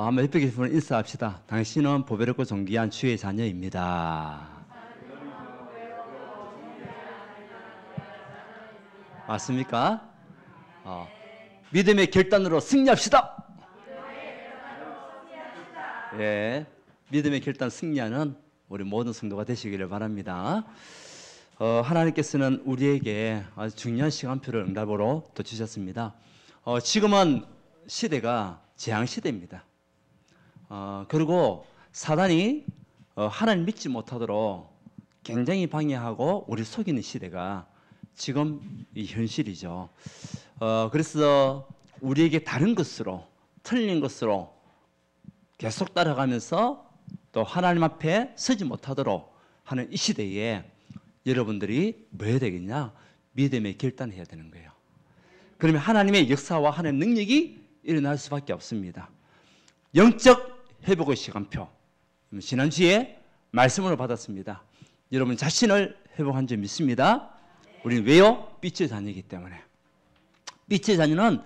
한번 옆에 계신 분 인사합시다. 당신은 보배롭고 존귀한 주의 자녀입니다. 맞습니까? 믿음의 결단으로 승리합시다. 예, 믿음의 결단 승리하는 우리 모든 성도가 되시기를 바랍니다. 하나님께서는 우리에게 아주 중요한 시간표를 응답으로 또 주셨습니다. 지금은 시대가 재앙시대입니다. 그리고 사단이 하나님 믿지 못하도록 굉장히 방해하고 우리 속이는 시대가 지금 이 현실이죠. 그래서 우리에게 다른 것으로, 틀린 것으로 계속 따라가면서 또 하나님 앞에 서지 못하도록 하는 이 시대에 여러분들이 뭐 해야 되겠냐? 믿음의 결단을 해야 되는 거예요. 그러면 하나님의 역사와 하나님의 능력이 일어날 수밖에 없습니다. 영적 회복의 시간표. 지난주에 말씀을 받았습니다. 여러분 자신을 회복한 줄 믿습니다. 우리는 왜요? 빛의 자녀이기 때문에. 빛의 자녀는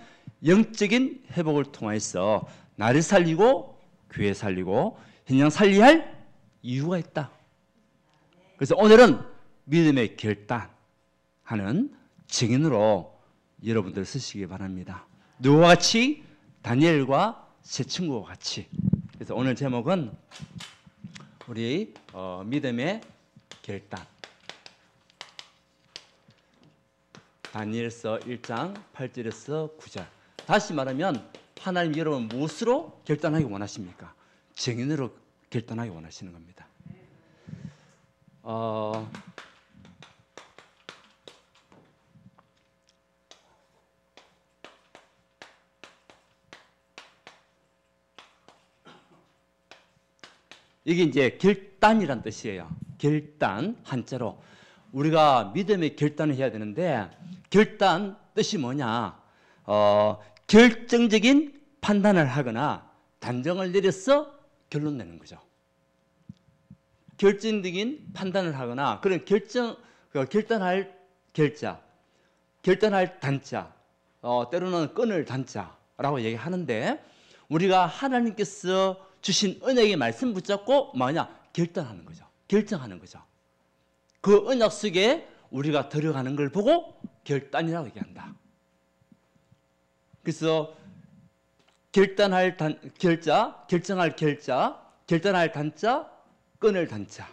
영적인 회복을 통해서 나를 살리고 교회 살리고 현장 살려야 할 이유가 있다. 그래서 오늘은 믿음의 결단하는 증인으로 여러분들 쓰시기 바랍니다. 누구와 같이? 다니엘과 세 친구와 같이. 그래서 오늘 제목은 우리 믿음의 결단. 다니엘서 1장 8절에서 9절. 다시 말하면 하나님 여러분 무엇으로 결단하기 원하십니까? 증인으로 결단하기 원하시는 겁니다. 이게 이제 결단이란 뜻이에요. 결단, 한자로. 우리가 믿음의 결단을 해야 되는데 결단 뜻이 뭐냐? 결정적인 판단을 하거나 단정을 내려서 결론 내는 거죠. 결정적인 판단을 하거나 그런 결단할 결자, 결단할 단자, 때로는 끊을 단자라고 얘기하는데 우리가 하나님께서 주신 언약의 말씀 붙잡고 뭐냐? 결단하는 거죠. 결정하는 거죠. 그 언약 속에 우리가 들어가는 걸 보고 결단이라고 얘기한다. 그래서 결단할 결자, 결정할 결자, 결단할 단자, 끊을 단자.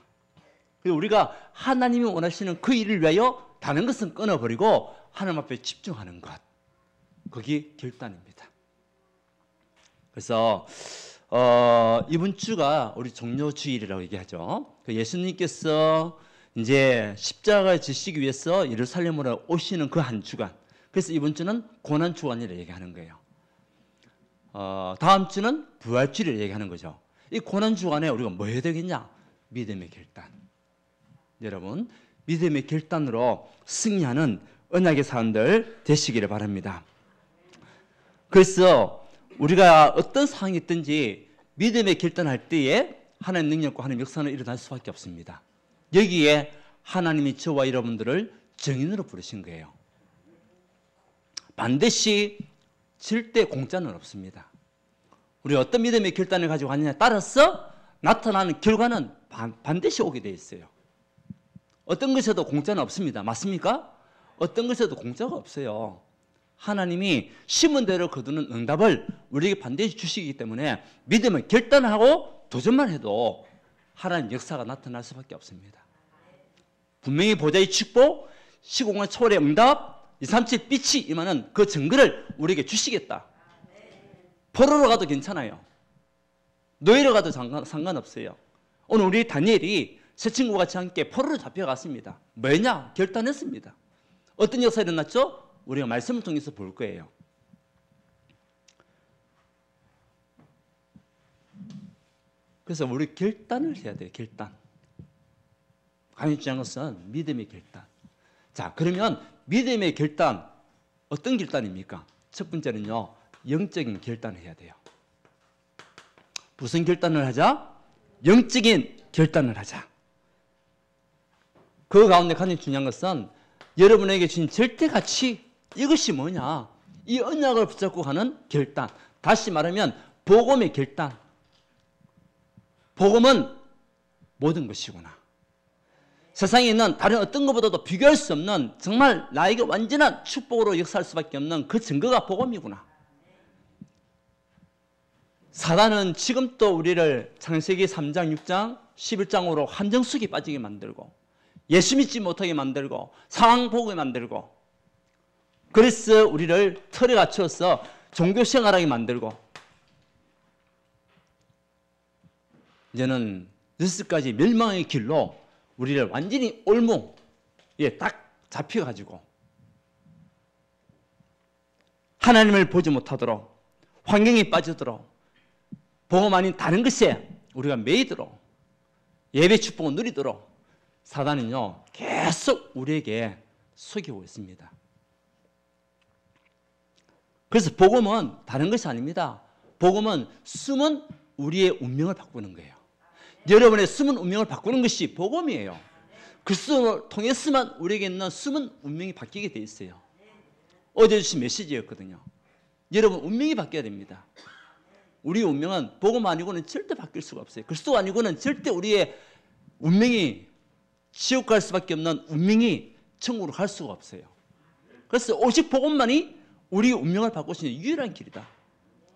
그리고 우리가 하나님이 원하시는 그 일을 위하여 다른 것은 끊어버리고 하나님 앞에 집중하는 것. 그게 결단입니다. 그래서 이번 주가 우리 종료주일이라고 얘기하죠. 예수님께서 이제 십자가에 지시기 위해서 예루살렘으로 오시는 그 한 주간. 그래서 이번 주는 고난 주간이라고 얘기하는 거예요. 다음 주는 부활주일을 얘기하는 거죠. 이 고난 주간에 우리가 뭐 해야 되겠냐? 믿음의 결단. 여러분, 믿음의 결단으로 승리하는 언약의 사람들 되시기를 바랍니다. 그래서 우리가 어떤 상황이 있든지 믿음의 결단할 때에 하나님의 능력과 하나님의 역사는 일어날 수밖에 없습니다. 여기에 하나님이 저와 여러분들을 증인으로 부르신 거예요. 반드시 절대 공짜는 없습니다. 우리 어떤 믿음의 결단을 가지고 가느냐에 따라서 나타나는 결과는 반드시 오게 되어 있어요. 어떤 것에도 공짜는 없습니다. 맞습니까? 어떤 것에도 공짜가 없어요. 하나님이 심은 대로 거두는 응답을 우리에게 반드시 주시기 때문에 믿음을 결단하고 도전만 해도 하나님 역사가 나타날 수밖에 없습니다. 분명히 보좌의 축복, 시공간 초월의 응답, 237 빛이 임하는 그 증거를 우리에게 주시겠다. 포로로 가도 괜찮아요. 노예로 가도 상관없어요. 오늘 우리 다니엘이 세 친구와 같이 함께 포로로 잡혀갔습니다. 뭐냐? 결단했습니다. 어떤 역사가 일어났죠? 우리가 말씀을 통해서 볼 거예요. 그래서 우리 결단을 해야 돼요. 결단. 가장 중요한 것은 믿음의 결단. 자, 그러면 믿음의 결단 어떤 결단입니까? 첫 번째는요. 영적인 결단을 해야 돼요. 무슨 결단을 하자? 영적인 결단을 하자. 그 가운데 가장 중요한 것은 여러분에게 주신 절대가치, 이것이 뭐냐? 이 언약을 붙잡고 가는 결단. 다시 말하면 복음의 결단. 복음은 모든 것이구나. 세상에 있는 다른 어떤 것보다도 비교할 수 없는 정말 나에게 완전한 축복으로 역사할 수밖에 없는 그 증거가 복음이구나. 사단은 지금도 우리를 창세기 3장, 6장, 11장으로 함정수에 빠지게 만들고 예수 믿지 못하게 만들고 상황 보게 만들고 그래서 우리를 틀에 갇혀서 종교생활하게 만들고 이제는 6가지 멸망의 길로 우리를 완전히 올무에 딱 잡혀가지고 하나님을 보지 못하도록 환경에 빠지도록 복음 아닌 다른 것에 우리가 매이도록 예배 축복을 누리도록 사단은요 계속 우리에게 속이고 있습니다. 그래서 복음은 다른 것이 아닙니다. 복음은 숨은 우리의 운명을 바꾸는 거예요. 여러분의 숨은 운명을 바꾸는 것이 복음이에요. 그리스도를 통해서만 우리에게 있는 숨은 운명이 바뀌게 돼 있어요. 어제 주신 메시지였거든요. 여러분 운명이 바뀌어야 됩니다. 우리의 운명은 복음 아니고는 절대 바뀔 수가 없어요. 그리스도 아니고는 절대 우리의 운명이 지옥 갈 수밖에 없는 운명이 천국으로 갈 수가 없어요. 그래서 오직 복음만이 우리의 운명을 바꿀 수 있는 유일한 길이다.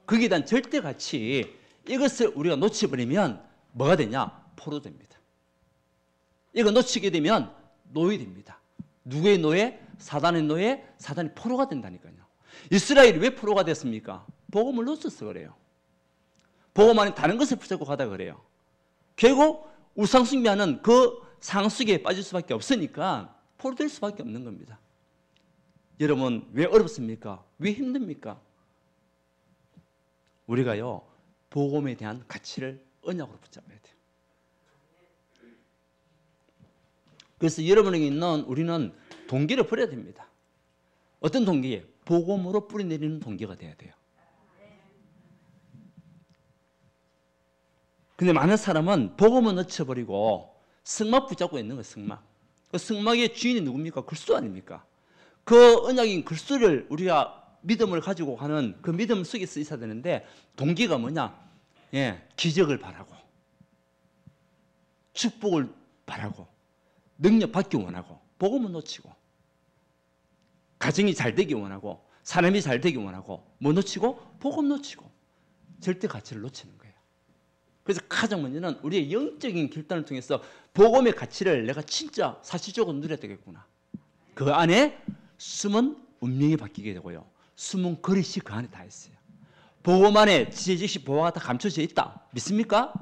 거기에 대한 절대 가치, 이것을 우리가 놓쳐버리면 뭐가 되냐? 포로 됩니다. 이거 놓치게 되면 노예 됩니다. 누구의 노예? 사단의 노예? 사단이 포로가 된다니까요. 이스라엘이 왜 포로가 됐습니까? 복음을 놓쳐서 그래요. 복음 안에 다른 것을 붙잡고 가다 그래요. 결국 우상숭배하는 그 상속에 빠질 수밖에 없으니까 포로 될 수밖에 없는 겁니다. 여러분 왜 어렵습니까? 왜 힘듭니까? 우리가요 복음에 대한 가치를 언약으로 붙잡아야 돼요. 그래서 여러분에게 있는 우리는 동기를 버려야 됩니다. 어떤 동기에? 복음으로 뿌리내리는 동기가 돼야 돼요. 근데 많은 사람은 복음을 놓쳐버리고 성막 붙잡고 있는 거예요. 성막. 그 성막의 주인이 누굽니까? 그리스도 아닙니까? 그 언약인 그리스도를 우리가 믿음을 가지고 가는 그 믿음 속에 서 있어야 되는데 동기가 뭐냐? 기적을 바라고 축복을 바라고 능력 받기 원하고 복음을 놓치고 가정이 잘 되기 원하고 사람이 잘 되기 원하고 뭐 놓치고? 복음 놓치고 절대 가치를 놓치는 거예요. 그래서 가장 먼저는 우리의 영적인 결단을 통해서 복음의 가치를 내가 진짜 사실적으로 누려야 되겠구나. 그 안에 숨은 운명이 바뀌게 되고요. 숨은 그릇이 그 안에 다 있어요. 복음 안에 지혜직시 보화가 다 감춰져 있다. 믿습니까?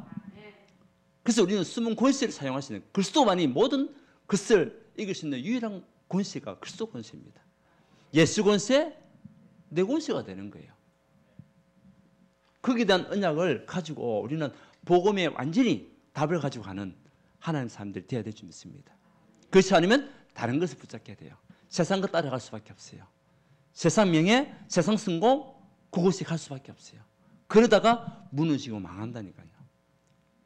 그래서 우리는 숨은 권세를 사용할 수 있는 그리스도만이 모든 것을 이길 수 있는 유일한 권세가 그리스도 권세입니다. 예수 권세, 내 권세가 되는 거예요. 거기에 대한 언약을 가지고 우리는 복음에 완전히 답을 가지고 가는 하나님 사람들이 되어야 될 줄 믿습니다. 그렇지 않으면 다른 것을 붙잡게 돼요. 세상 것 따라갈 수밖에 없어요. 세상 명예, 세상 성공, 그곳에 갈 수밖에 없어요. 그러다가 무너지고 망한다니까요.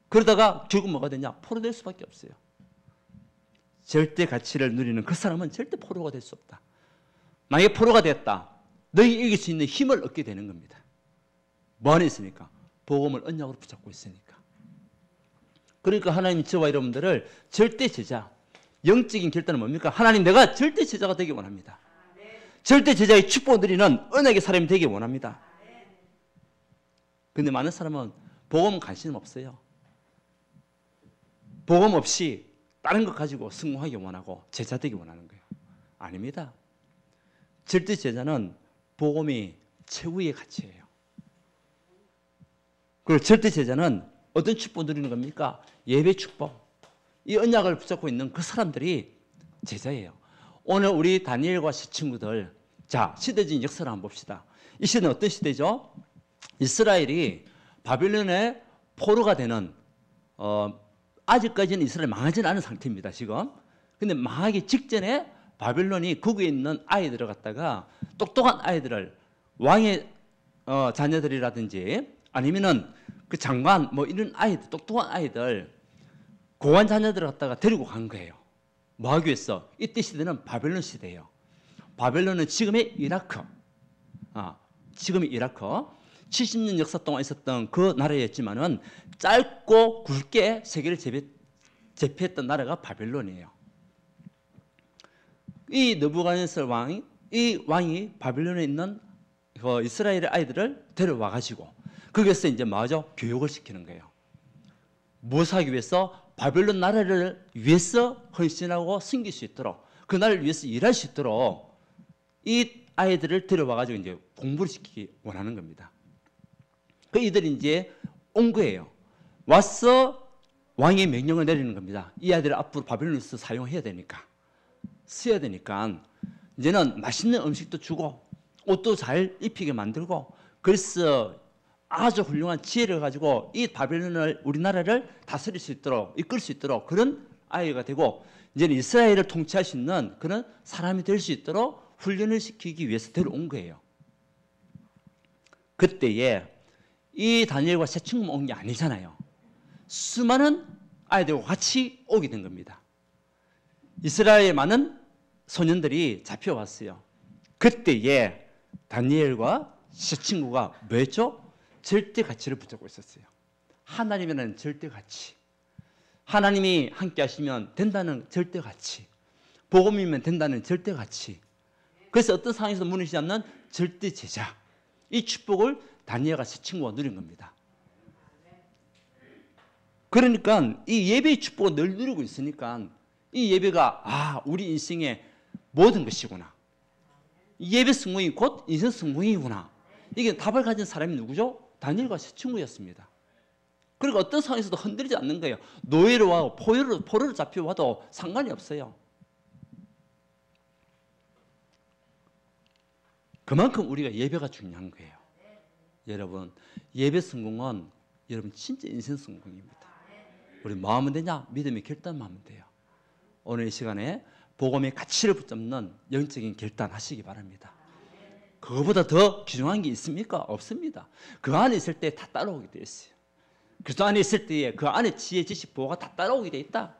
그러다가 결국 뭐가 되냐? 포로 될 수밖에 없어요. 절대 가치를 누리는 그 사람은 절대 포로가 될 수 없다. 만약에 포로가 됐다. 너희 이길 수 있는 힘을 얻게 되는 겁니다. 뭐 안에 있으니까? 복음을 언약으로 붙잡고 있으니까. 그러니까 하나님 저와 여러분들을 절대 제자, 영적인 결단은 뭡니까? 하나님 내가 절대 제자가 되기 원합니다. 절대 제자의 축복을 누리는 언약의 사람이 되기 원합니다. 그런데 많은 사람은 복음 관심 없어요. 복음 없이 다른 것 가지고 성공하기 원하고 제자 되기 원하는 거예요. 아닙니다. 절대 제자는 복음이 최후의 가치예요. 그리고 절대 제자는 어떤 축복을 누리는 겁니까? 예배 축복. 이 언약을 붙잡고 있는 그 사람들이 제자예요. 오늘 우리 다니엘과 시친구들, 자, 시대적인 역사를 한번 봅시다. 이 시대는 어떤 시대죠? 이스라엘이 바빌론의 포로가 되는 아직까지는 이스라엘이 망하지는 않은 상태입니다. 지금. 근데 망하기 직전에 바빌론이 거기에 있는 아이들을 갖다가 똑똑한 아이들을 왕의 자녀들이라든지 아니면은 그 장관 뭐 이런 아이들, 똑똑한 아이들, 고관 자녀들을 갖다가 데리고 간 거예요. 뭐 하기 위해서? 이때 시대는 바벨론 시대예요. 바벨론은 지금의 이라크. 지금의 이라크. 70년 역사 동안 있었던 그 나라였지만은 짧고 굵게 세계를 제패했던 나라가 바벨론이에요. 이 느부갓네살 왕이 바벨론에 있는 그 이스라엘의 아이들을 데려와 가지고 거기서 이제 뭐죠? 교육을 시키는 거예요. 무엇을 하기 위해서? 바벨론 나라를 위해서 헌신하고 섬길 수 있도록, 그 나라를 위해서 일할 수 있도록 이 아이들을 데려와 가지고 이제 공부를 시키기 원하는 겁니다. 그 이들이 이제 온 거예요. 와서 왕의 명령을 내리는 겁니다. 이 아이들을 앞으로 바벨론에서 사용해야 되니까, 써야 되니까 이제는 맛있는 음식도 주고 옷도 잘 입히게 만들고, 그래서 아주 훌륭한 지혜를 가지고 이 바벨론을, 우리나라를 다스릴 수 있도록, 이끌 수 있도록 그런 아이가 되고, 이제는 이스라엘을 통치할 수 있는 그런 사람이 될 수 있도록 훈련을 시키기 위해서 데려온 거예요. 그때에 이 다니엘과 세 친구만 온 게 아니잖아요. 수많은 아이들과 같이 오게 된 겁니다. 이스라엘의 많은 소년들이 잡혀왔어요. 그때에 다니엘과 세 친구가 뭐였죠? 절대 가치를 붙잡고 있었어요. 하나님이라는 절대 가치, 하나님이 함께 하시면 된다는 절대 가치, 복음이면 된다는 절대 가치, 그래서 어떤 상황에서도 무너지지 않는 절대 제자, 이 축복을 다니엘과 세 친구가 누린 겁니다. 그러니까 이 예배의 축복을 늘 누리고 있으니까 이 예배가 우리 인생의 모든 것이구나, 예배 성공이 곧 인생 성공이구나, 이게 답을 가진 사람이 누구죠? 다니엘과 세 친구였습니다. 그리고 어떤 상황에서도 흔들리지 않는 거예요. 노예로 와도 포로로 잡혀와도 상관이 없어요. 그만큼 우리가 예배가 중요한 거예요. 여러분, 예배 성공은 여러분 진짜 인생 성공입니다. 우리 뭐 하면 되냐? 믿음의 결단만 하면 돼요. 오늘 이 시간에 복음의 가치를 붙잡는 영적인 결단 하시기 바랍니다. 그거보다 더 귀중한 게 있습니까? 없습니다. 그 안에 있을 때 다 따라오게 되어 있어요. 그리스도 안에 있을 때에 그 안에 지혜, 지식, 보호가 다 따라오게 되어 있다.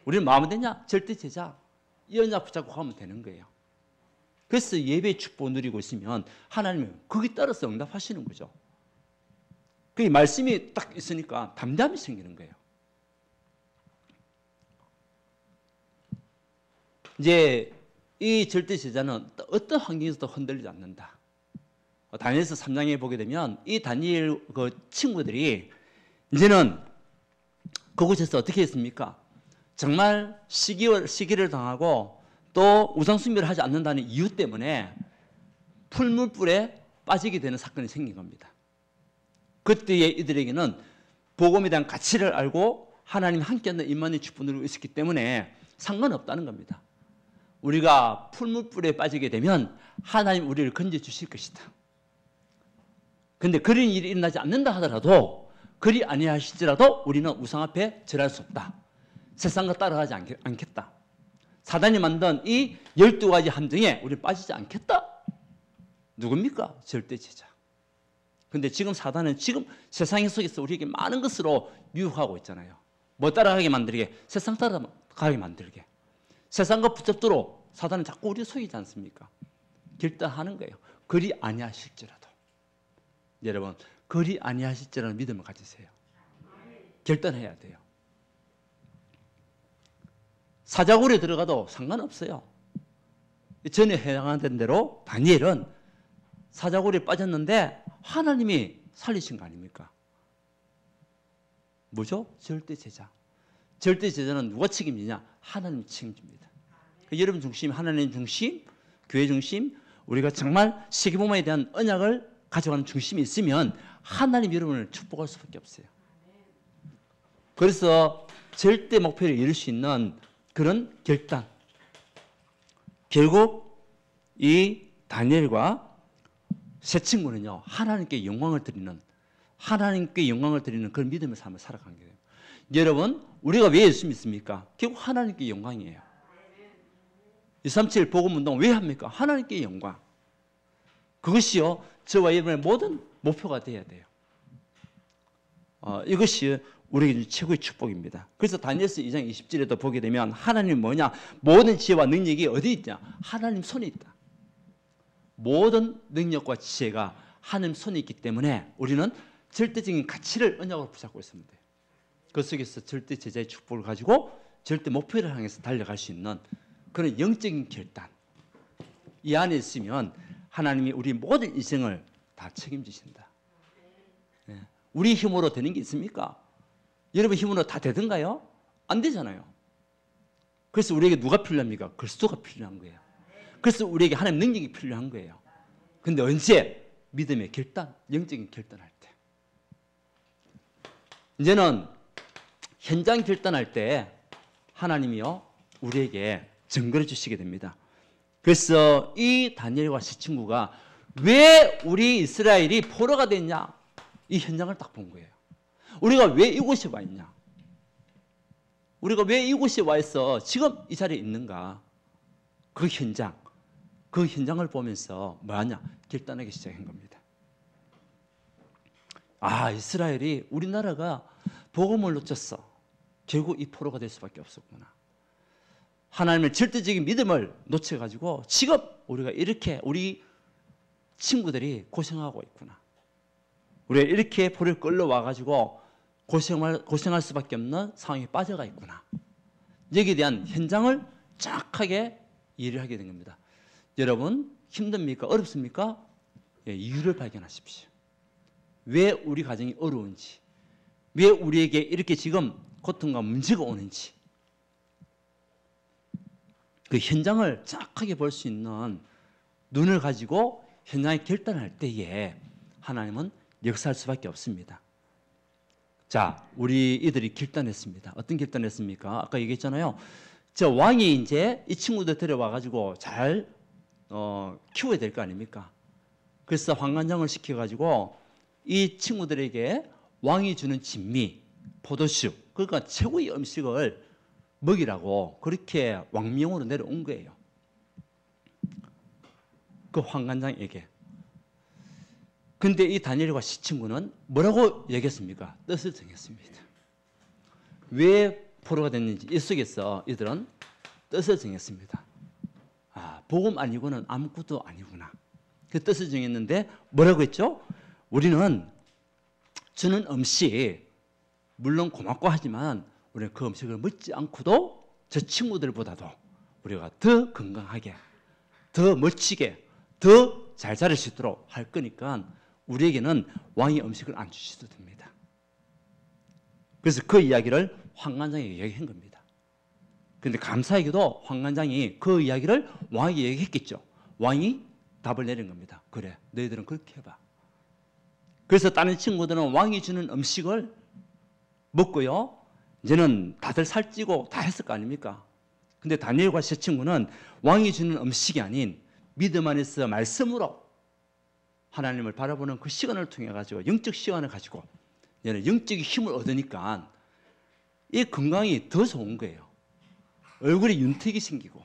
우리는 뭐 하면 되냐? 절대 제자, 이 언약 붙잡고 하면 되는 거예요. 그래서 예배의 축복을 누리고 있으면 하나님은 거기에 따라서 응답하시는 거죠. 그 말씀이 딱 있으니까 담대함이 생기는 거예요. 이제 이 절대 제자는 어떤 환경에서도 흔들리지 않는다. 다니엘서 3장에 보게 되면 이 다니엘 그 친구들이 이제는 그곳에서 어떻게 했습니까? 정말 시기를 당하고 또 우상숭배를 하지 않는다는 이유 때문에 풀물불에 빠지게 되는 사건이 생긴 겁니다. 그때에 이들에게는 복음에 대한 가치를 알고 하나님 함께하는 임만의 축복을 있었기 때문에 상관없다는 겁니다. 우리가 풀물불에 빠지게 되면 하나님 우리를 건져주실 것이다. 그런데 그런 일이 일어나지 않는다 하더라도, 그리 아니하실지라도 우리는 우상 앞에 절할 수 없다. 세상과 따라가지 않겠다. 사단이 만든 이 12가지 함정에 우리는 빠지지 않겠다. 누굽니까? 절대 제자. 그런데 지금 사단은 지금 세상 속에서 우리에게 많은 것으로 유혹하고 있잖아요. 뭐 따라가게 만들게, 세상 따라가게 만들게. 세상과 붙잡도록 사단은 자꾸 우리 속이지 않습니까? 결단하는 거예요. 그리 아니하실지라도. 여러분, 그리 아니하실지라는 믿음을 가지세요. 결단해야 돼요. 사자굴에 들어가도 상관없어요. 전에 해당된 대로 다니엘은 사자굴에 빠졌는데 하나님이 살리신 거 아닙니까? 뭐죠? 절대 제자. 절대 제자는 누가 책임지냐? 하나님 책임집니다. 여러분 중심, 하나님 중심, 교회 중심, 우리가 정말 세계복음에 대한 언약을 가져가는 중심이 있으면 하나님 여러분을 축복할 수밖에 없어요. 그래서 절대 목표를 이룰 수 있는 그런 결단. 결국 이 다니엘과 세 친구는요, 하나님께 영광을 드리는 그런 믿음의 삶을 살아간 거예요. 여러분, 우리가 왜 예수 믿습니까? 결국 하나님께 영광이에요. 237 복음운동 왜 합니까? 하나님께 영광. 그것이요, 저와 여러분의 모든 목표가 되어야 돼요. 이것이 우리에게 최고의 축복입니다. 그래서 다니엘서 2장 20절에도 보게 되면 하나님 뭐냐? 모든 지혜와 능력이 어디 있냐? 하나님 손에 있다. 모든 능력과 지혜가 하나님 손에 있기 때문에 우리는 절대적인 가치를 언약으로 붙잡고 있으면 돼요. 그 속에서 절대 제자의 축복을 가지고 절대 목표를 향해서 달려갈 수 있는 그런 영적인 결단, 이 안에 있으면 하나님이 우리 모든 인생을 다 책임지신다. 예. 우리 힘으로 되는 게 있습니까? 여러분 힘으로 다 되던가요? 안 되잖아요. 그래서 우리에게 누가 필요합니까? 그리스도가 필요한 거예요. 그래서 우리에게 하나님 능력이 필요한 거예요. 근데 언제? 믿음의 결단, 영적인 결단할 때. 이제는 현장 결단할 때 하나님이요 우리에게 증거를 주시게 됩니다. 그래서 이 다니엘과 세 친구가 왜 우리 이스라엘이 포로가 됐냐, 이 현장을 딱 본 거예요. 우리가 왜 이곳에 와 있냐, 우리가 왜 이곳에 와 있어 지금 이 자리에 있는가, 그 현장을 보면서 뭐하냐, 결단하기 시작한 겁니다. 아, 이스라엘이, 우리나라가 복음을 놓쳤어. 결국 이 포로가 될 수밖에 없었구나. 하나님의 절대적인 믿음을 놓쳐가지고 지금 우리가 이렇게 우리 친구들이 고생하고 있구나. 우리가 이렇게 포로를 끌려와가지고 고생할 수밖에 없는 상황에 빠져가 있구나. 여기에 대한 현장을 정확하게 이해를 하게 된 겁니다. 여러분 힘듭니까? 어렵습니까? 예, 이유를 발견하십시오. 왜 우리 가정이 어려운지, 왜 우리에게 이렇게 지금 고통과 문제가 오는지, 그 현장을 정확하게 볼 수 있는 눈을 가지고 현장에 결단할 때에 하나님은 역사할 수밖에 없습니다. 자, 우리 이들이 결단했습니다. 어떤 결단했습니까? 아까 얘기했잖아요. 저 왕이 이제 이 친구들 데려와가지고 잘 키워야 될 거 아닙니까? 그래서 환관장을 시켜가지고 이 친구들에게 왕이 주는 진미, 포도주, 그러니까 최고의 음식을 먹이라고 그렇게 왕명으로 내려온 거예요. 그 환관장에게. 근데 이 다니엘과 시 친구는 뭐라고 얘기했습니까? 뜻을 정했습니다. 왜 포로가 됐는지 이 속에서 이들은 뜻을 정했습니다. 아, 복음 아니고는 아무것도 아니구나. 그 뜻을 정했는데 뭐라고 했죠? 우리는 주는 음식 물론 고맙고 하지만 우리는 그 음식을 먹지 않고도 저 친구들보다도 우리가 더 건강하게, 더 멋지게, 더 잘 자랄 수 있도록 할 거니까 우리에게는 왕이 음식을 안 주셔도 됩니다. 그래서 그 이야기를 환관장에게 얘기한 겁니다. 그런데 감사하게도 환관장이 그 이야기를 왕에게 얘기했겠죠. 왕이 답을 내린 겁니다. 그래, 너희들은 그렇게 해봐. 그래서 다른 친구들은 왕이 주는 음식을 먹고요, 이제는 다들 살찌고 다 했을 거 아닙니까? 근데 다니엘과 세 친구는 왕이 주는 음식이 아닌 믿음 안에서 말씀으로 하나님을 바라보는 그 시간을 통해 가지고, 영적 시간을 가지고 얘는 영적인 힘을 얻으니까 이 건강이 더 좋은 거예요. 얼굴에 윤택이 생기고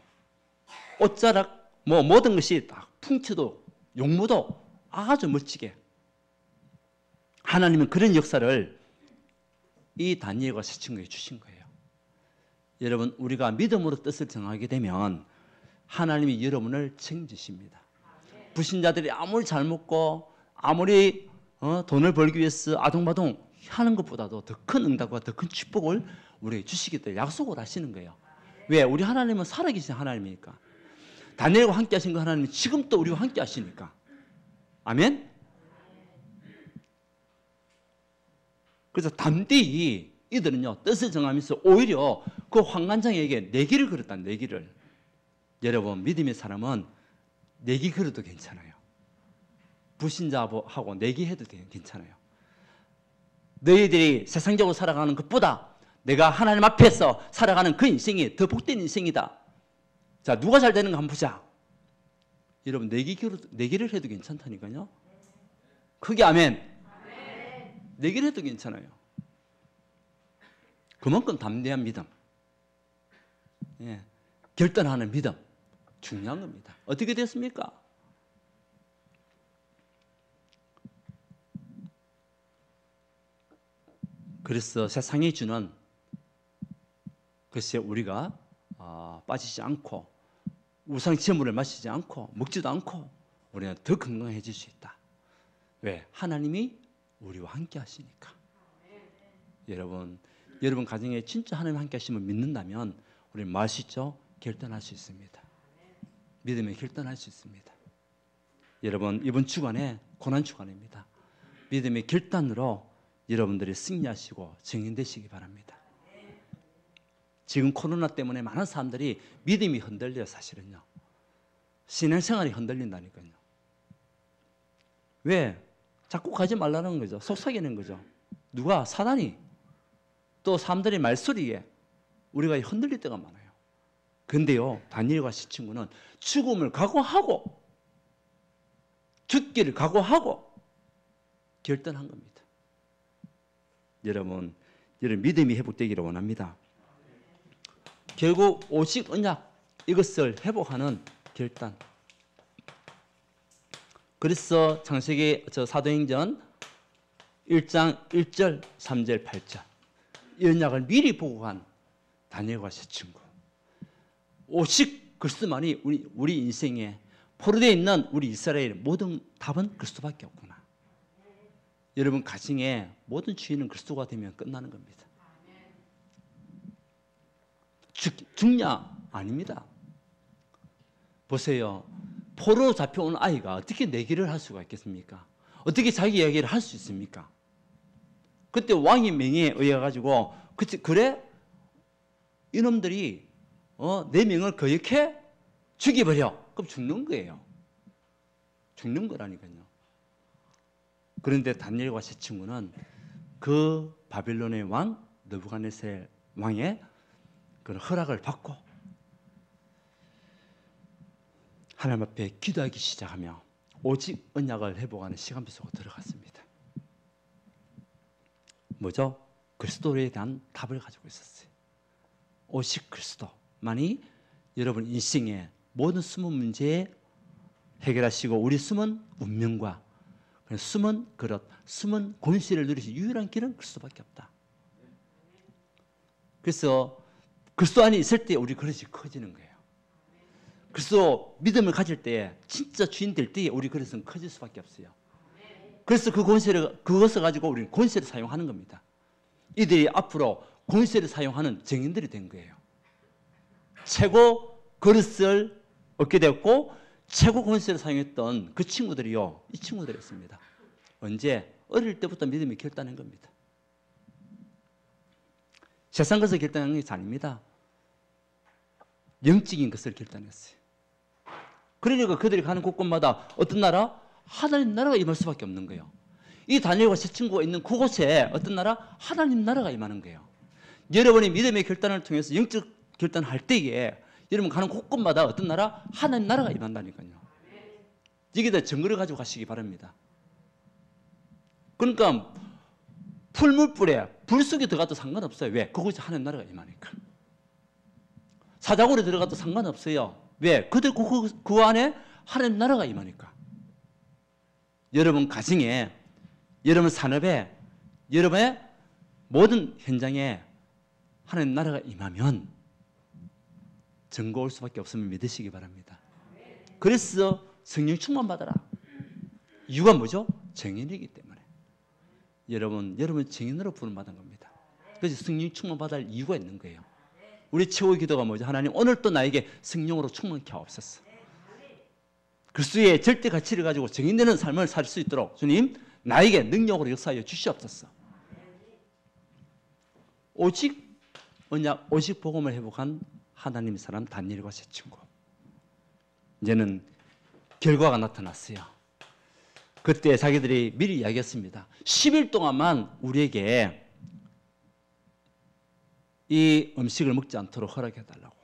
옷자락 뭐 모든 것이 다 풍채도 용모도 아주 멋지게, 하나님은 그런 역사를 이 다니엘과 세 친구에게 주신 거예요. 여러분, 우리가 믿음으로 뜻을 정하게 되면 하나님이 여러분을 책임지십니다. 불신자들이 아무리 잘 먹고 아무리 돈을 벌기 위해서 아동바동 하는 것보다도 더 큰 응답과 더 큰 축복을 우리에게 주시겠다 약속을 하시는 거예요. 왜? 우리 하나님은 살아계신 하나님이니까. 다니엘과 함께 하신 그 하나님은 지금 또 우리와 함께 하시니까. 아멘? 그래서 담대히 이들은요, 뜻을 정하면서 오히려 그 환관장에게 내기를 걸었다, 내기를. 여러분, 믿음의 사람은 내기 걸어도 괜찮아요. 불신자하고 내기해도 괜찮아요. 너희들이 세상적으로 살아가는 것보다 내가 하나님 앞에서 살아가는 그 인생이 더 복된 인생이다. 자, 누가 잘 되는가 한번 보자. 여러분, 내기를 해도 괜찮다니까요. 크게 아멘. 내기를 해도 괜찮아요. 그만큼 담대한 믿음, 예, 결단하는 믿음 중요한 겁니다. 어떻게 됐습니까? 그래서 세상이 주는, 글쎄 우리가 빠지지 않고 우상 제물을 마시지 않고 먹지도 않고 우리는 더 건강해질 수 있다. 왜? 하나님이 우리와 함께 하시니까. 여러분 가정에 진짜 하나님 함께 하시면 믿는다면 우리는 뭐 할 수 있죠? 결단할 수 있습니다. 믿음에 결단할 수 있습니다. 여러분 이번 주간에 고난 주간입니다. 믿음의 결단으로 여러분들이 승리하시고 증인되시기 바랍니다. 지금 코로나 때문에 많은 사람들이 믿음이 흔들려요. 사실은요. 신앙생활이 흔들린다니까요. 왜? 자꾸 가지 말라는 거죠. 속삭이는 거죠. 누가? 사단이. 또 사람들의 말소리에 우리가 흔들릴 때가 많아요. 근데요, 다니엘과 시 친구는 죽음을 각오하고 죽기를 각오하고 결단한 겁니다. 여러분 믿음이 회복되기를 원합니다. 결국 오직 언약 이것을 회복하는 결단. 그래서 창세기 사도행전 1장 1절 3절 8절 이 언약을 미리 보고 간 다니엘과 세 친구. 오직 그리스도만이 우리 인생에 포로되어 있는 우리 이스라엘의 모든 답은 그리스도밖에 없구나. 여러분 가정에 모든 주인은 그리스도가 되면 끝나는 겁니다. 죽냐? 아닙니다. 보세요. 포로로 잡혀온 아이가 어떻게 내기를 할 수가 있겠습니까? 어떻게 자기 이야기를 할 수 있습니까? 그때 왕의 명에 의해 가지고 그래? 이놈들이 내 명을 거역해 죽여버려. 그럼 죽는 거예요. 죽는 거라니까요. 그런데 다니엘과 세 친구는 그 바빌론의 왕 느부갓네살 왕의 그런 허락을 받고 하나님 앞에 기도하기 시작하며 오직 언약을 회복하는 시간표 속으로 들어갔습니다. 뭐죠? 그리스도에 대한 답을 가지고 있었어요. 오직 그리스도만이 여러분 인생의 모든 숨은 문제 해결하시고 우리 숨은 운명과 숨은 그릇, 숨은 권세를 누리실 유일한 길은 그리스도밖에 없다. 그래서 그리스도 안에 있을 때 우리 그릇이 커지는 거예요. 그리스도 믿음을 가질 때 진짜 주인 될 때 우리 그릇은 커질 수밖에 없어요. 그래서 그 권세를 그것을 가지고 우리는 권세를 사용하는 겁니다. 이들이 앞으로 권세를 사용하는 증인들이 된 거예요. 최고 그릇을 얻게 되었고 최고 권세를 사용했던 그 친구들이요. 이 친구들이었습니다. 언제? 어릴 때부터 믿음이 결단한 겁니다. 세상 것을 결단한 것이 아닙니다. 영적인 것을 결단했어요. 그러니까 그들이 가는 곳곳마다 어떤 나라? 하나님 나라가 임할 수밖에 없는 거예요. 이 다니엘과 세 친구가 있는 그곳에 어떤 나라? 하나님 나라가 임하는 거예요. 여러분이 믿음의 결단을 통해서 영적 결단을 할 때에 여러분 가는 곳곳마다 어떤 나라? 하나님 나라가 임한다니까요. 여기다 증거를 가지고 가시기 바랍니다. 그러니까 풀물불에 불 속에 들어가도 상관없어요. 왜? 그곳에 하나님 나라가 임하니까. 사자굴에 들어가도 상관없어요. 왜? 그들 그 안에 하나님 나라가 임하니까. 여러분 가정에, 여러분 산업에, 여러분의 모든 현장에 하나님 나라가 임하면 증거올 수밖에 없음을 믿으시기 바랍니다. 그래서 성령 충만 받아라. 이유가 뭐죠? 증인이기 때문에. 여러분 증인으로 부름받은 겁니다. 그래서 성령 충만 받을 이유가 있는 거예요. 우리 최고의 기도가 뭐죠? 하나님 오늘 또 나에게 성령으로 충만케 하옵소서. 그리스도의 절대 가치를 가지고 증인되는 삶을 살 수 있도록 주님 나에게 능력으로 역사하여 주시옵소서. 오직 언약, 오직 복음을 회복한 하나님의 사람 다니엘과 세 친구. 이제는 결과가 나타났어요. 그때 자기들이 미리 이야기했습니다. 10일 동안만 우리에게 이 음식을 먹지 않도록 허락해달라고.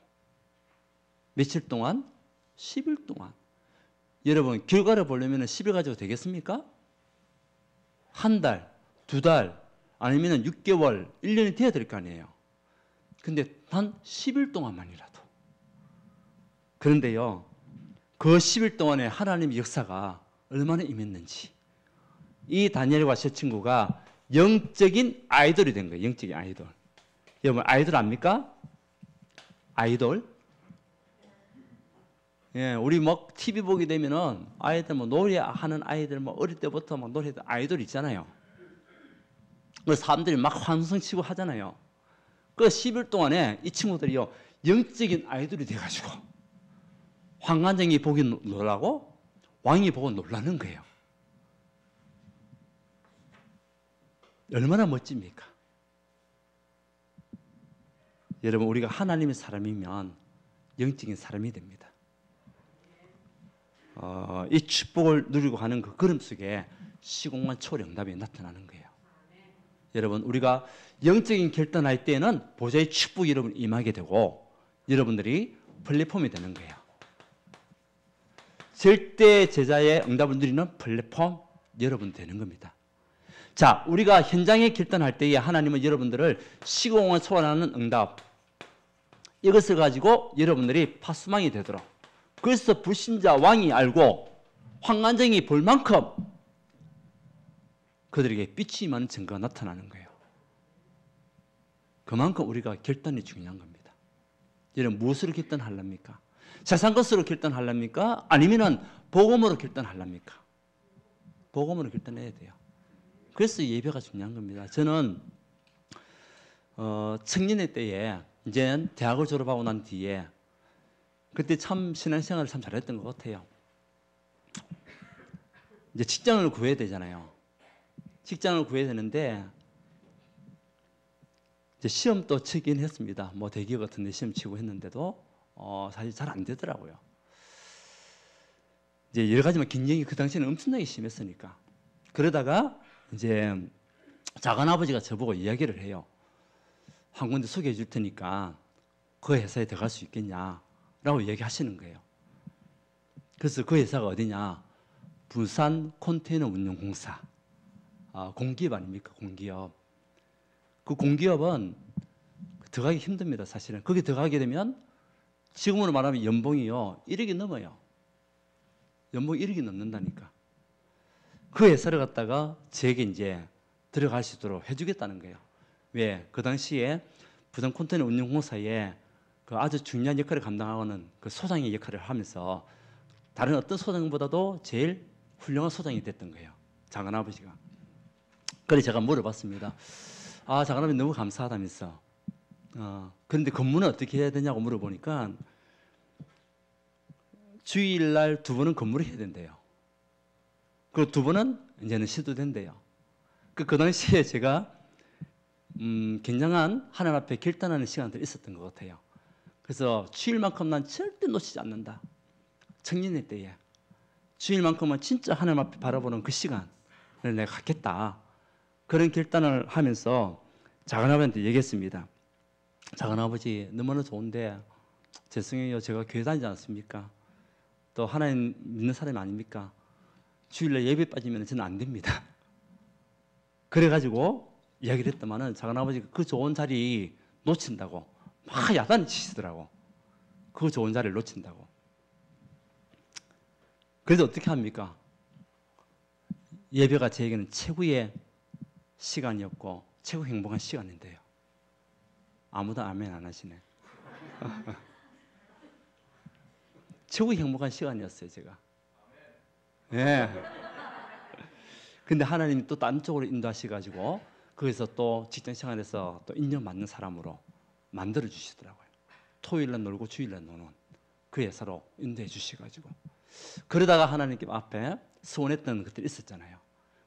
며칠 동안? 10일 동안. 여러분 결과를 보려면 10일 가지고 되겠습니까? 한 달, 두 달, 아니면 6개월, 1년이 돼야 될 거 아니에요. 근데 단 10일 동안만이라도. 그런데요, 그 10일 동안에 하나님의 역사가 얼마나 임했는지. 이 다니엘과 세 친구가 영적인 아이돌이 된 거예요. 영적인 아이돌. 여러분 아이돌 압니까? 아이돌? 예, 우리 막 TV 보게 되면은 아이들 뭐 노래하는 아이들 뭐 어릴 때부터 막 노래 아이돌 있잖아요. 그 사람들이 막 환성치고 하잖아요. 그 10일 동안에 이 친구들이요 영적인 아이돌이 돼가지고 황관장이 보기 놀라고 왕이 보고 놀라는 거예요. 얼마나 멋집니까? 여러분 우리가 하나님의 사람이면 영적인 사람이 됩니다. 이 축복을 누리고 가는 그 걸음 속에 시공간 초령답이 나타나는 거예요. 여러분 우리가 영적인 결단할 때에는 보좌의 축복이 여러분 임하게 되고 여러분들이 플랫폼이 되는 거예요. 절대 제자의 응답을 누리는 플랫폼 여러분 되는 겁니다. 자, 우리가 현장에 결단할 때에 하나님은 여러분들을 시공을 초월하는 응답 이것을 가지고 여러분들이 파수망이 되도록 그래서 불신자 왕이 알고 황관장이 볼 만큼 그들에게 빛이 임하는 증거가 나타나는 거예요. 그만큼 우리가 결단이 중요한 겁니다. 여러분 무엇으로 결단하렵니까? 세상 것으로 결단하렵니까? 아니면 복음으로 결단하렵니까? 복음으로 결단해야 돼요. 그래서 예배가 중요한 겁니다. 저는 청년의 때에 이제 대학을 졸업하고 난 뒤에 그때 참 신앙생활을 참 잘했던 것 같아요. 이제 직장을 구해야 되잖아요. 직장을 구해야 되는데 이제 시험도 치긴 했습니다. 뭐 대기업 같은 데 시험 치고 했는데도 사실 잘 안 되더라고요. 이제 여러 가지 긴장이 그 당시에는 엄청나게 심했으니까. 그러다가 이제 작은아버지가 저보고 이야기를 해요. 한 군데 소개해 줄 테니까 그 회사에 들어갈 수 있겠냐라고 이야기하시는 거예요. 그래서 그 회사가 어디냐? 부산 컨테이너 운용공사. 공기업 아닙니까? 공기업. 그 공기업은 들어가기 힘듭니다. 사실은. 거기 들어가게 되면 지금으로 말하면 연봉이요 1억이 넘어요. 연봉 1억이 넘는다니까. 그 회사를 갖다가 제게 이제 들어갈 수 있도록 해주겠다는 거예요. 왜? 그 당시에 부산 컨테이너 운용공사에 그 아주 중요한 역할을 감당하는 그 소장의 역할을 하면서 다른 어떤 소장보다도 제일 훌륭한 소장이 됐던 거예요. 작은아버지가. 그래서 제가 물어봤습니다. 작은아버지 너무 감사하다면서. 그런데 근무는 어떻게 해야 되냐고 물어보니까 주일날 2번은 근무를 해야 된대요. 그리고 2번은 이제는 쉬도 된대요. 그 당시에 제가 굉장한 하나님 앞에 결단하는 시간들이 있었던 것 같아요. 그래서 주일만큼 난 절대 놓치지 않는다. 청년의 때에 주일만큼은 진짜 하나님 앞에 바라보는 그 시간을 내가 갖겠다. 그런 결단을 하면서 작은아버지한테 얘기했습니다. 작은아버지 너무나 좋은데 죄송해요. 제가 교회 다니지 않습니까? 또 하나님 믿는 사람이 아닙니까? 주일날 예배 빠지면 저는 안 됩니다. 그래가지고 이야기를 했더만은 작은아버지가 그 좋은 자리 놓친다고 막 야단을 치시더라고. 그 좋은 자리를 놓친다고. 그래서 어떻게 합니까? 예배가 저에게는 최고의 시간이었고 최고 행복한 시간인데요. 아무도 아멘 안 하시네. 최고 행복한 시간이었어요, 제가. 예. 근데 하나님이 또 딴 쪽으로 인도하셔가지고 거기서 또 직장 생활에서 또 인연 맞는 사람으로 만들어 주시더라고요. 토요일날 놀고 주일날 노는 그 회사로 인도해 주셔가지고 그러다가 하나님께 앞에 소원했던 것들이 있었잖아요.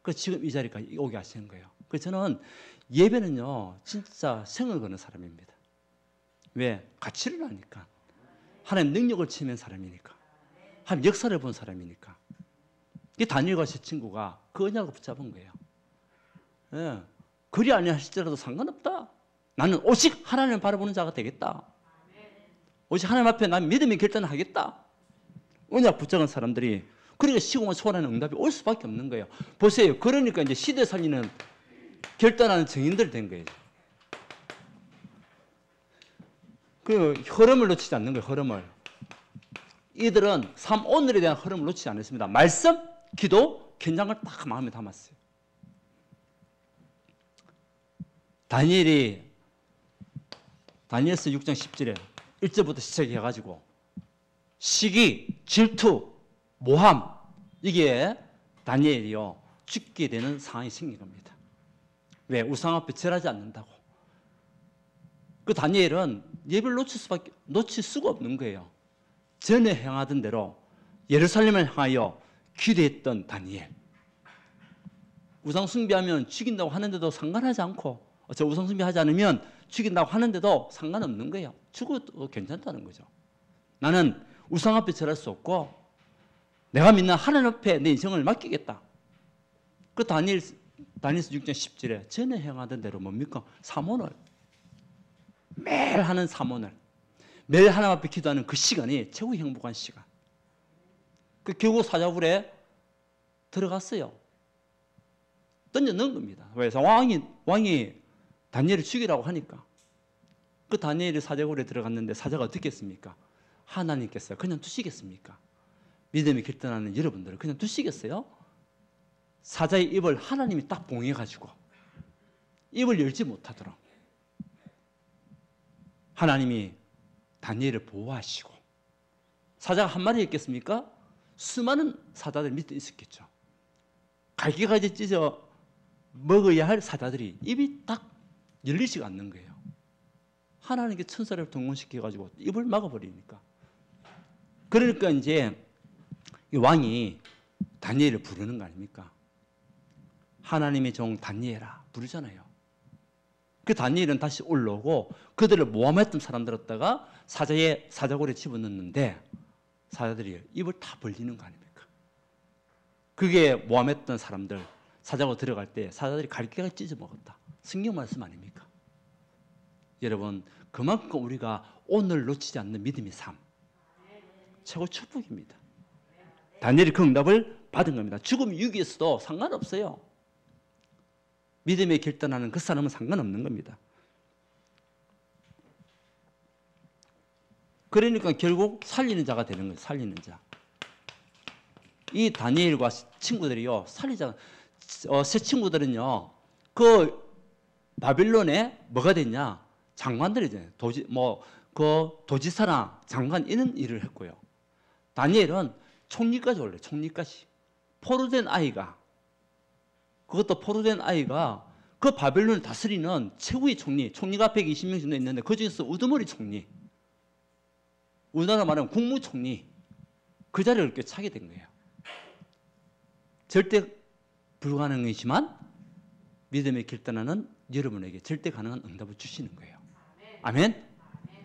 그래서 지금 이 자리까지 오게 하시는 거예요. 그래서 저는 예배는요 진짜 생을 거는 사람입니다. 왜? 가치를 아니까. 하나님 능력을 치는 사람이니까. 하나님 역사를 본 사람이니까. 이 다니엘과 제 친구가 그 언약을 붙잡은 거예요. 예. 그리 아니하실지라도 상관없다. 나는 오직 하나님을 바라보는 자가 되겠다. 오직 하나님 앞에 난 믿음의 결단을 하겠다. 언약 붙잡은 사람들이 그러니까 시공을 초월하는 응답이 올 수밖에 없는 거예요. 보세요. 그러니까 이제 시대 살리는 결단하는 증인들이 된 거예요. 그 흐름을 놓치지 않는 거예요. 흐름을. 이들은 삶 오늘에 대한 흐름을 놓치지 않았습니다. 말씀, 기도, 견장을 딱 마음에 담았어요. 다니엘서 6장 10절에 1절부터 시작해가지고 시기, 질투, 모함, 이게 다니엘이요 죽게 되는 상황이 생긴 겁니다. 왜? 우상 앞에 절하지 않는다고. 그 다니엘은 예배를 놓칠 수가 없는 거예요. 전에 행하던 대로 예루살렘을 향하여 기도했던 다니엘. 우상 숭배하면 죽인다고 하는데도 상관하지 않고, 우상 숭배하지 않으면 죽인다고 하는데도 상관없는 거예요. 죽어도 괜찮다는 거죠. 나는 우상 앞에 절할 수 없고 내가 믿는 하나님 앞에 내 인생을 맡기겠다. 그 다니엘서 6장 10절에 전에 행하던 대로 뭡니까? 사모를 매일 하는 사모를 매일 하나님 앞에 기도하는 그 시간이 최고 행복한 시간. 그 결국 사자굴에 들어갔어요. 던져 넣은 겁니다. 그래서 왕이 다니엘을 죽이라고 하니까 그 다니엘이 사자굴에 들어갔는데 사자가 어떻게 했습니까? 하나님께서 그냥 두시겠습니까? 믿음이 결단하는 여러분들을 그냥 두시겠어요? 사자의 입을 하나님이 딱 봉해가지고 입을 열지 못하도록 하나님이 다니엘을 보호하시고, 사자가 한 마리 있겠습니까? 수많은 사자들 밑에 있었겠죠. 갈기갈기 찢어 먹어야 할 사자들이 입이 딱 열리지가 않는 거예요. 하나님께 천사를 동원시켜가지고 입을 막아버리니까. 그러니까 이제 이 왕이 다니엘을 부르는 거 아닙니까? 하나님의 종 다니엘아 부르잖아요. 그 다니엘은 다시 올라오고 그들을 모함했던 사람들었다가 사자굴에 집어넣는데 사자들이 입을 다 벌리는 거 아닙니까? 그게 모함했던 사람들 사자굴 들어갈 때 사자들이 갈기갈기 찢어 먹었다. 성경 말씀 아닙니까? 여러분, 그만큼 우리가 오늘 놓치지 않는 믿음의 삶 최고 축복입니다. 다니엘이 그 응답을 받은 겁니다. 죽음 위기에서도 상관없어요. 믿음에 결단하는 그 사람은 상관없는 겁니다. 그러니까 결국 살리는 자가 되는 거예요. 살리는 자. 이 다니엘과 친구들이요, 살리자. 새 친구들은요, 그 바빌론에 뭐가 됐냐? 장관들이잖아요. 도지사나 장관 이런 일을 했고요. 다니엘은 총리까지 올래. 총리까지. 포로된 아이가, 그것도 포로된 아이가 그 바벨론을 다스리는 최고의 총리가 120명 정도 있는데 그 중에서 우두머리 총리, 우리나라 말하면 국무총리, 그 자리를 이렇게 차게 된 거예요. 절대 불가능이지만 믿음에 결단하는 여러분에게 절대 가능한 응답을 주시는 거예요. 아멘?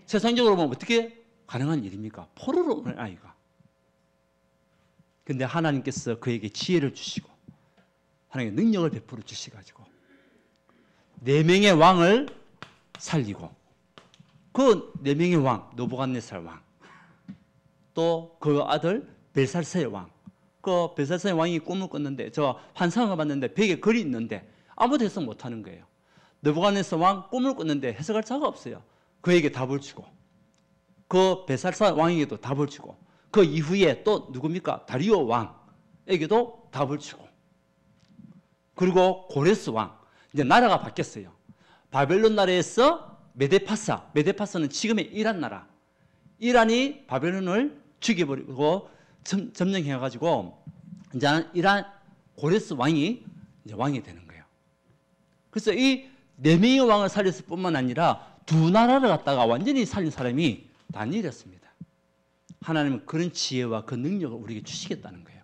세상적으로 보면 어떻게 가능한 일입니까? 포로로 온 아이가. 근데 하나님께서 그에게 지혜를 주시고 하나님의 능력을 베풀어 주시가지고 4명의 왕을 살리고 그 4명의 왕, 느부갓네살 왕, 또 그 아들 벨사살 왕, 그 벨사살 왕이 꿈을 꿨는데 저 환상을 봤는데 벽에 글이 있는데 아무도 해석 못하는 거예요. 느부갓네살 왕 꿈을 꿨는데 해석할 자가 없어요. 그에게 답을 주고 그 벨사살 왕에게도 답을 주고 그 이후에 또 누굽니까? 다리오 왕에게도 답을 주고 그리고 고레스 왕, 이제 나라가 바뀌었어요. 바벨론 나라에서 메데파사는 지금의 이란 나라. 이란이 바벨론을 죽여버리고 점령해가지고 이제 이란 고레스 왕이 이제 왕이 되는 거예요. 그래서 이 4명의 왕을 살렸을 뿐만 아니라 2 나라를 갖다가 완전히 살린 사람이 다니엘이었습니다. 하나님은 그런 지혜와 그 능력을 우리에게 주시겠다는 거예요.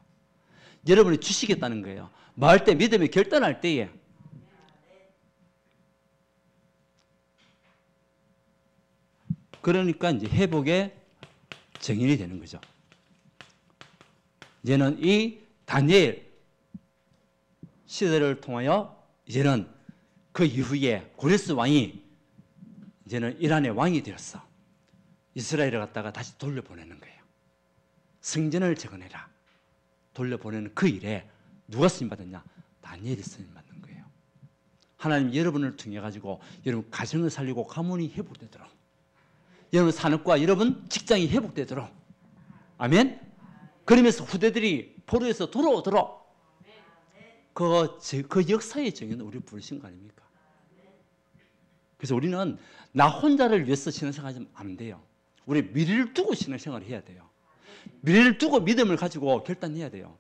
여러분이 주시겠다는 거예요. 말할 때 믿음에 결단할 때에 그러니까 이제 회복의 정인이 되는 거죠. 이제는 이 다니엘 시대를 통하여 이제는 그 이후에 고레스 왕이 이제는 이란의 왕이 되었어. 이스라엘을 갖다가 다시 돌려보내는 거예요. 성전을 재건해라. 돌려보내는 그 일에 누가 쓰임받았냐? 다니엘이 쓰임받는 거예요. 하나님 여러분을 통해 가지고 여러분 가정을 살리고 가문이 회복되도록, 여러분 산업과 여러분 직장이 회복되도록, 아멘. 그러면서 후대들이 포로에서 돌아오도록 그 역사의 정의는 우리 부르신 거 아닙니까? 그래서 우리는 나 혼자를 위해서 신앙생활하지 않으면 안 돼요. 우리 미래를 두고 신앙생활을 해야 돼요. 미래를 두고 믿음을 가지고 결단해야 돼요.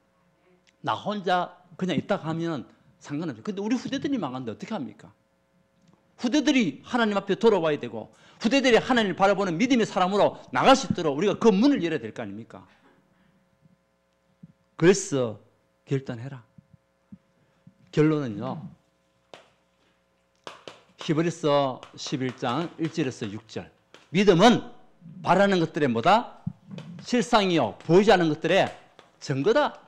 나 혼자 그냥 있다가 하면 상관없어요. 근데 우리 후대들이 망하는데 어떻게 합니까? 후대들이 하나님 앞에 돌아와야 되고 후대들이 하나님을 바라보는 믿음의 사람으로 나갈 수 있도록 우리가 그 문을 열어야 될 거 아닙니까? 그래서 결단해라. 결론은요. 히브리서 11장 1절에서 6절. 믿음은 바라는 것들의 뭐다? 실상이요. 보이지 않는 것들의 증거다.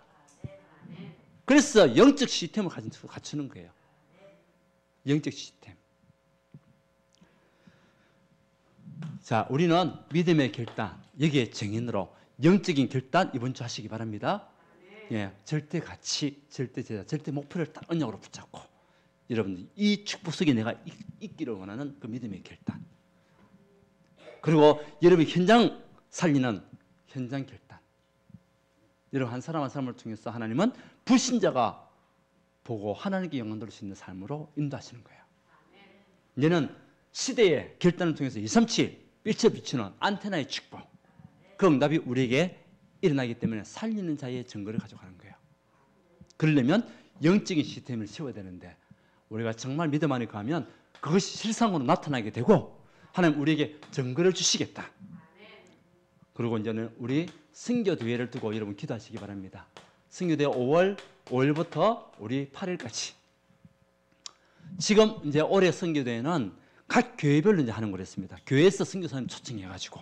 그래서 영적 시스템을 갖추는 거예요. 영적 시스템. 자, 우리는 믿음의 결단, 여기에 정인으로 영적인 결단 이번 주 하시기 바랍니다. 예, 절대 가치, 절대 제자, 절대 목표를 딱 언약으로 붙잡고 여러분들 이 축복 속에 내가 있기를 원하는 그 믿음의 결단. 그리고 여러분 현장 살리는 현장 결단. 여러분 한 사람 한 사람을 통해서 하나님은 불신자가 보고 하나님께 영광 돌릴 수 있는 삶으로 인도하시는 거예요. 이제는 시대의 결단을 통해서 237 빛을 비추는 안테나의 축복. 그 응답이 우리에게 일어나기 때문에 살리는 자의 증거를 가져가는 거예요. 그러려면 영적인 시스템을 세워야 되는데 우리가 정말 믿음 안에 가면 그것이 실상으로 나타나게 되고 하나님 우리에게 증거를 주시겠다. 그리고 이제는 우리 선교대회를 두고 여러분 기도하시기 바랍니다. 선교대회 5월 5일부터 우리 8일까지. 지금 이제 올해 선교대회는 각 교회별로 이제 하는 거랬습니다. 교회에서 선교사님 초청해가지고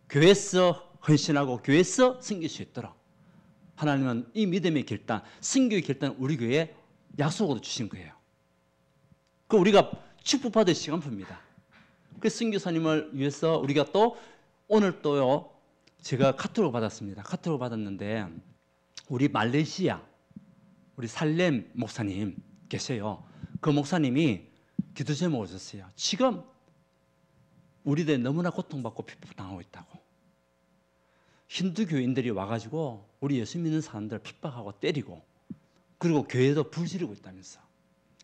교회에서 헌신하고 교회에서 섬길 수 있도록 하나님은 이 믿음의 결단, 선교의 결단을 우리 교회에 약속으로 주신 거예요. 그 우리가 축복받을 시간표입니다. 그 선교사님을 위해서 우리가 또 오늘 또요 제가 카톡을 받았습니다. 카톡을 받았는데 우리 말레이시아 우리 살렘 목사님 계세요. 그 목사님이 기도 제목을 줬어요. 지금 우리들 너무나 고통받고 핍박당하고 있다고. 힌두 교인들이 와가지고 우리 예수 믿는 사람들 핍박하고 때리고 그리고 교회도 불지르고 있다면서.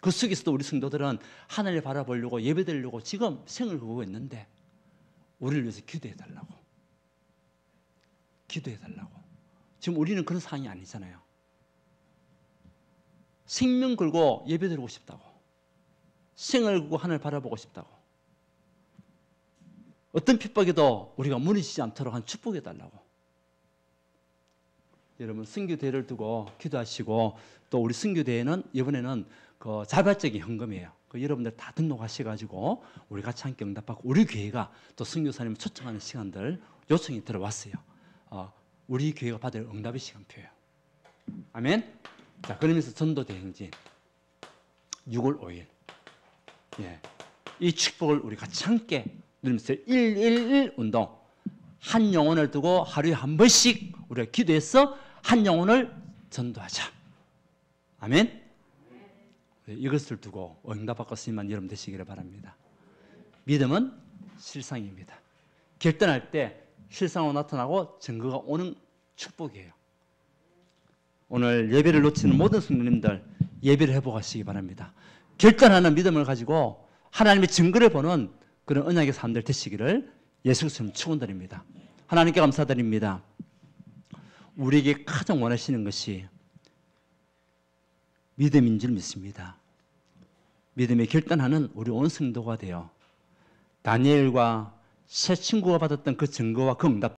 그 속에서도 우리 성도들은 하나님을 바라보려고 예배드리려고 지금 생을 걸고 있는데 우리를 위해서 기도해달라고. 기도해달라고. 지금 우리는 그런 상황이 아니잖아요. 생명 걸고 예배드리고 싶다고. 생을 걸고 하나님을 바라보고 싶다고. 어떤 핍박에도 우리가 무너지지 않도록 한 축복해달라고. 여러분 선교대회를 두고 기도하시고 또 우리 선교대회는 이번에는 그 자발적인 헌금이에요. 그 여러분들 다 등록하셔가지고 우리 같이 함께 응답받고 우리 교회가 또 선교사님을 초청하는 시간들 요청이 들어왔어요. 우리 교회가 받을 응답의 시간표예요. 아멘. 자 그러면서 전도대행진 6월 5일 예. 이 축복을 우리 같이 함께 누리면서 111 운동 한 영혼을 두고 하루에 한 번씩 우리가 기도해서 한 영혼을 전도하자. 아멘. 이것을 두고 응답받고 쓰임만 여러분 되시기를 바랍니다. 믿음은 실상입니다. 결단할 때 실상으로 나타나고 증거가 오는 축복이에요. 오늘 예배를 놓치는 모든 성도님들 예배를 회복하시기 바랍니다. 결단하는 믿음을 가지고 하나님의 증거를 보는 그런 언약의 사람들 되시기를 예수 그리스도님 축원드립니다. 하나님께 감사드립니다. 우리에게 가장 원하시는 것이 믿음인 줄 믿습니다. 믿음에 결단하는 우리 온 성도가 되어 다니엘과 새 친구가 받았던 그 증거와 그 응답